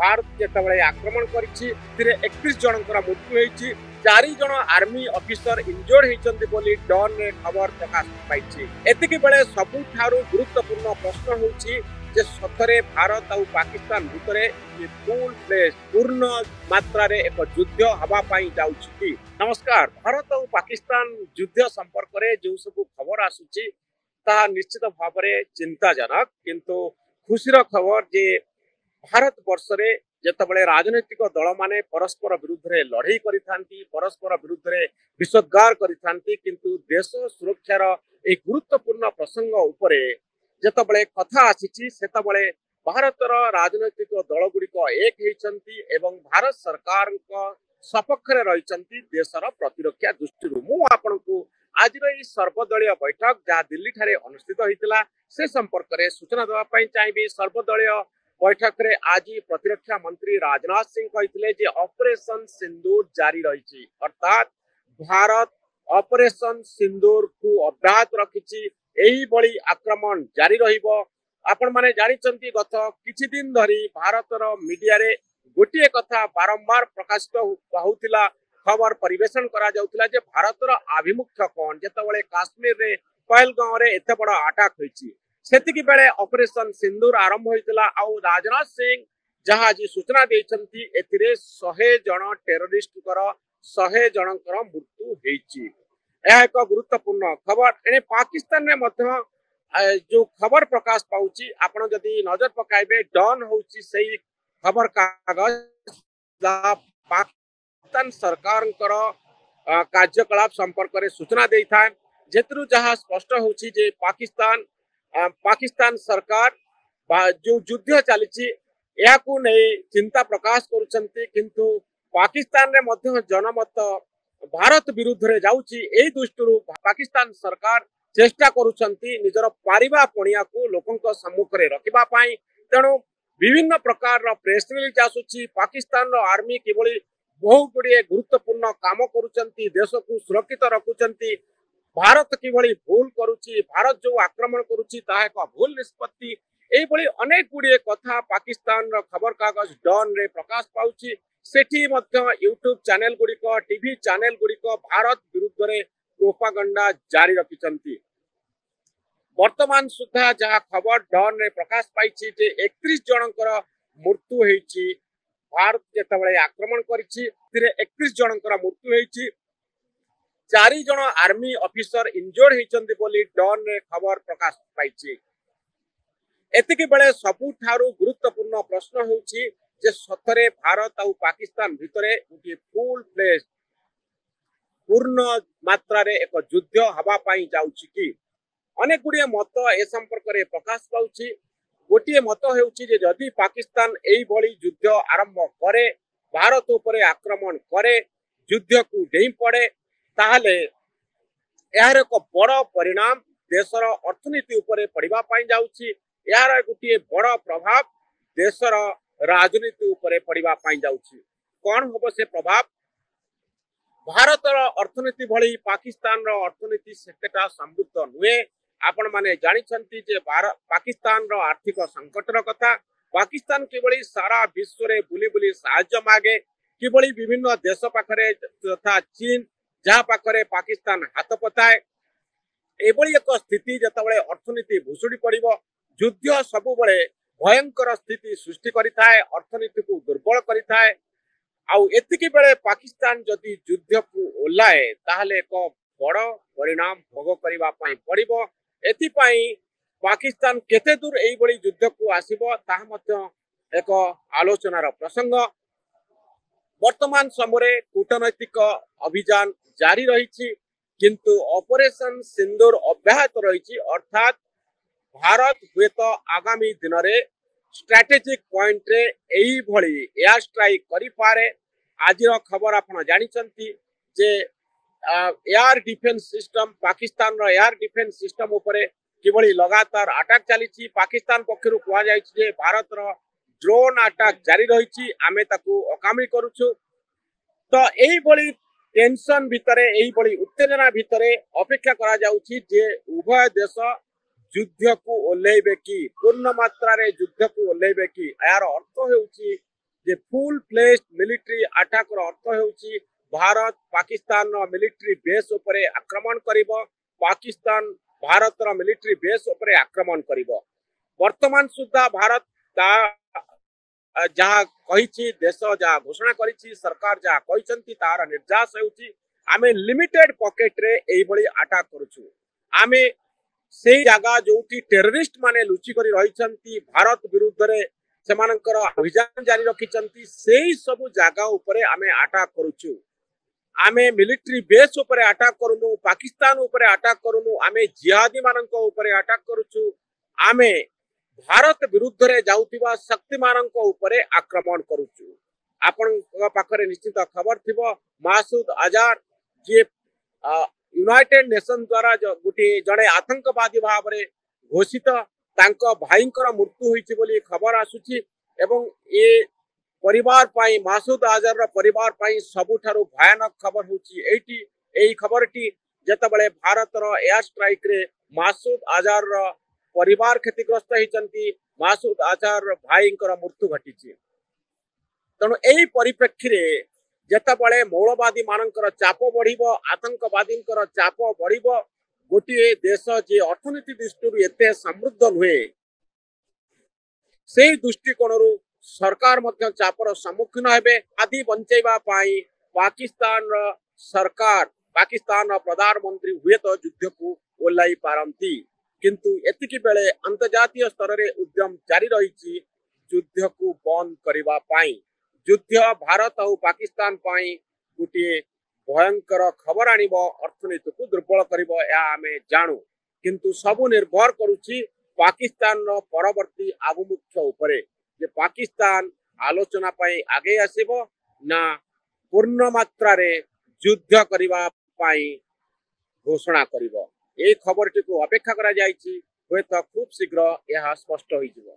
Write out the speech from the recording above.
भारत जितेबाला आक्रमण कर 31 जनकर मृत्यु होती 4 जन आर्मी ऑफिसर इंजोर्ड होती बोली डॉन रे खबर प्रकाश पाई। एतिकी बेले सबुठारु गुरुत्वपूर्ण प्रश्न होची जे सतरे भारत और पाकिस्तान भितर फुल फ्लेज पूर्ण मात्रा रे एक युद्ध हवा पाई जाउछि कि। नमस्कार। भारत और पाकिस्तान युद्ध संपर्क रे जो सब खबर आसुछि ता निश्चित भाव में चिंताजनक, किंतु खुशीर खबर जे भारत वर्ष रे जेतबळे राजनीतिक दल माने परस्पर विरुद्ध रे लड़ाई करिथांती, परस्पर विरुद्ध रे विषोद्गार करिथांती, किंतु देश सुरक्षार एक गुरुत्वपूर्ण प्रसंग उपरे जेतबळे कथा आसीछि सेतबळे भारतर राजनीतिक दल गुड़िक एक हेचंती एवं भारत सरकार सपक्ष रे रहिचंती देशर प्रतिरक्षा दृष्टि। मु आपनकु आज सर्वदलीय बैठक जहाँ दिल्ली ठारे अनुष्ठित होइतिला से संपर्क रे सूचना देवा पई चाहिबी। सर्वदलीय बैठक रे आज प्रतिरक्षा मंत्री राजनाथ सिंह कहते जे ऑपरेशन सिंदूर जारी रही, अर्थात भारत ऑपरेशन सिंदूर को अब्याहत रखिछि। एही बड़ी आक्रमण जारी रहिबो। आपण माने जानिचंती गत किछि दिन धरी भारतर मीडिया रे गोटिए कथा बारंबार प्रकाशित होउतिला, खबर परिवेशन करा जाउतिला जे भारतर आभिमुख्य कोन जेतबळे काश्मीर रे पहलगांव रे एते बड़ अटैक होइछि सेतिकी बेले ऑपरेशन सिंदूर आरंभ होइतिला। आउ राजनाथ सिंह जहाँ आज सूचना देइछंती एतिरे 100 जन टेररिस्ट कर 100 जनकर मृत्यु होइछि। यह एक गुरुत्वपूर्ण खबर। एने पाकिस्तान रे मध्य जो खबर प्रकाश पाउछि आपण जदि नजर पकाइबे डॉन होउछि सही खबर कागज पाकिस्तान सरकार कार्यकलाप संपर्क रे सूचना देई था, जेतरु जहाँ स्पष्ट होउछि जे पाकिस्तान सरकार जो युद्ध चली याकू नहीं चिंता प्रकाश करुछंती, किंतु पाकिस्तान रे मध्य जनमत भारत विरुद्ध रे जाउछि। एई दृष्टिरु पाकिस्तान सरकार चेष्टा करुछंती निजर पारिबा पणिया को लोकंक सम्मुख रे रखिबा पई। तेणु विभिन्न प्रकार प्रेस रिलीज आसुछि पाकिस्तान रो आर्मी किबळी बहुत गुड़िए गुरुत्वपूर्ण काम करुछंती, देश को सुरक्षित रखुछंती। भारत किभली भूल करुछि, भारत जो आक्रमण करुछि ता एक भूल निष्पत्ति, एई भली अनेक गुड़िए कथा पाकिस्तान रो खबर कागज डॉन रे प्रकाश पाउछि। सेठी मध्य यूट्यूब चैनल गुड़िक टीवी चैनल गुड़िक भारत विरुद्ध रे प्रोपागंडा जारी रखिछंती। वर्तमान सुधा जहाँ खबर डॉन रे प्रकाश पाइछि जे 31 जनकर मृत्यु होइछि। भारत जेतबळे आक्रमण करिछि 31 जनकर मृत्यु होइछि, 4 जन आर्मी ऑफिसर इंजोर्ड होइछन्ति बोली डॉन रे खबर प्रकाश पाइछि। एतिकी बेले सबुठारु गुरुत्वपूर्ण प्रश्न होउछि जे सतरे भारत और पाकिस्तान भितरे फुल फ्लेज पूर्ण मात्रा रे एक युद्ध हवा पाई जाउछि कि। अनेक गुड़िए मत ए संपर्क रे प्रकाश पाउछि। गोटिए मत हेउछि जे जदि पाकिस्तान एई भली युद्ध आरंभ करे, भारत उपरे आक्रमण करे, युद्ध को डेई पड़े, ताहले यार एक बड़ परिणाम देशर अर्थनीति उपरे पड़िबा पाई जाउछि। यार गोटिए बड़ प्रभाव देशर राजनीति उपरे पड़िबा पाई जाउछि। कोन होबो से प्रभाव? भारतर अर्थनीति भली पाकिस्तान रो अर्थनीति सेतेटा समृद्ध नुहे। आपण माने जानिछंती जे पाकिस्तान रो आर्थिक संकटर कथा। पाकिस्तान किबळी सारा विश्व रे बुली बुली साहाय्य मागे, किबळी विभिन्न देश पाखरे तथा चीन जहाँ पाखरे पाकिस्तान हाथ पताए। एभली एक स्थिति जेतबळे अर्थनीति भुसुड़ी पड़िबो, युद्ध सबुबळे भयंकर स्थिति सृष्टि करिथाए, अर्थनीति को दुर्बल करिथाए। आउ एतिकी बेले पाकिस्तान जदि युद्ध को ओल्लाए ताहले एक बड़ परिणाम भोग करिबा पई पड़िबो। एथिपाई पाकिस्तान केते दूर एई बड़ी युद्ध को आसीबो ताहा मध्य एक आलोचनार प्रसंग। वर्तमान समय कूटनैतिक अभियान जारी रही, किंतु ऑपरेशन सिंदूर अब्याहत रही, अर्थात भारत हुए तो आगामी दिन रे स्ट्रैटेजिक पॉइंट रे एई भली एयर स्ट्राइक करि पारे। आज खबर आपण जानिचंती जे एयर डिफेंस सिस्टम पाकिस्तान रो एयर डिफेंस सिस्टम उपरे किबळी लगातार अटैक चली। पाकिस्तान पक्षरु कहा जाय जे भारत रो ड्रोन अटैक जारी रही, आमे ताकू अकामी करूछु। तो एई भली टेंशन भितरे एई भली उत्तेजना भितरे अपेक्षा करा जाउछि जे उभय देश युद्ध को ओल्लैबे कि, पूर्ण मात्रा रे युद्ध को ओल्लैबे कि। यार अर्थ हेउछि जे फुल फ्लेज मिलिट्री अटैक अर्थ होउची भारत पाकिस्तान मिलिट्री बेस उपरे आक्रमण करिवो पाकिस्तान भारत मिलिट्री बेस उपरे आक्रमण करिवो वर्तमान सुद्धा भारत ता जहाँ कही देश जहाँ घोषणा करी सरकार जहाँ कही तार निर्यास होउची आमे लिमिटेड पॉकेट रे एई भली अटैक करूछु आमे से जगह जो टेररिस्ट माने लुचि करी रहिसंती भारत विरुद्ध रे सेमानकर अभियान जारी रखिसंती सेही सब जगह उपरे आमे अटैक करूछु आमे मिलिट्री बेस उपरे अटैक करूनु पाकिस्तान उपरे अटैक करूनु आमे जिहादी मानक उपरे अटैक करूछु आमे भारत विरुद्ध रे जाउतिबा शक्ति मानक उपरे आक्रमण करूछु आपण पाखरे निश्चित खबर थिबो मासूद अजहर जे यूनाइटेड नेशन द्वारा गोटे जड़े आतंकवादी भाव में घोषित तांको भाईंकर मृत्यु होइछि बोली खबर आसुछि एवं ए परिवार पाई मासूद अजहर परिवार पाई सबुठारु भयानक खबर होछि एटी एई खबरटी जेतबेले भारत रो एयर स्ट्राइक रे मासूद अजहर रो परिवार क्षतिग्रस्त होइछंती मासूद अजहर भाईंकर मृत्यु घटिछि तेणु एई परिप्रेक्षी रे जेतबेले मौलवादी मानकर चाप बढ़िबो आतंकवादी चाप बढ़िबो गोटे देश जे अर्थनीति दृष्टि एते समृद्ध नुहे से दृष्टिकोण सरकार मध्य चापर सम्मुखीन हेबे आदि बंचैबा पाई पाकिस्तान सरकार पाकिस्तान प्रधानमंत्री हुए तो युद्ध को ओल्लाई पारंती किंतु एतिकी बेले अंतर्जातीय स्तर रे उद्यम जारी रही युद्ध को बंद करबा पाई युद्ध भारत और पाकिस्तान पाई गोटे भयंकर खबर आनिबो अर्थनीति को दुर्बल करिबो या आमे जानू किंतु सबु निर्भर करूची पाकिस्तान रो परवर्ती आभिमुख्य उपरे जे पाकिस्तान आलोचना पाई आगे आसीबो ना पूर्ण मात्रा रे युद्ध करिबा पाई घोषणा करिबो ए खबरटी को अपेक्षा करा जायछि होय तो खूब शीघ्र यह स्पष्ट होई जिवो।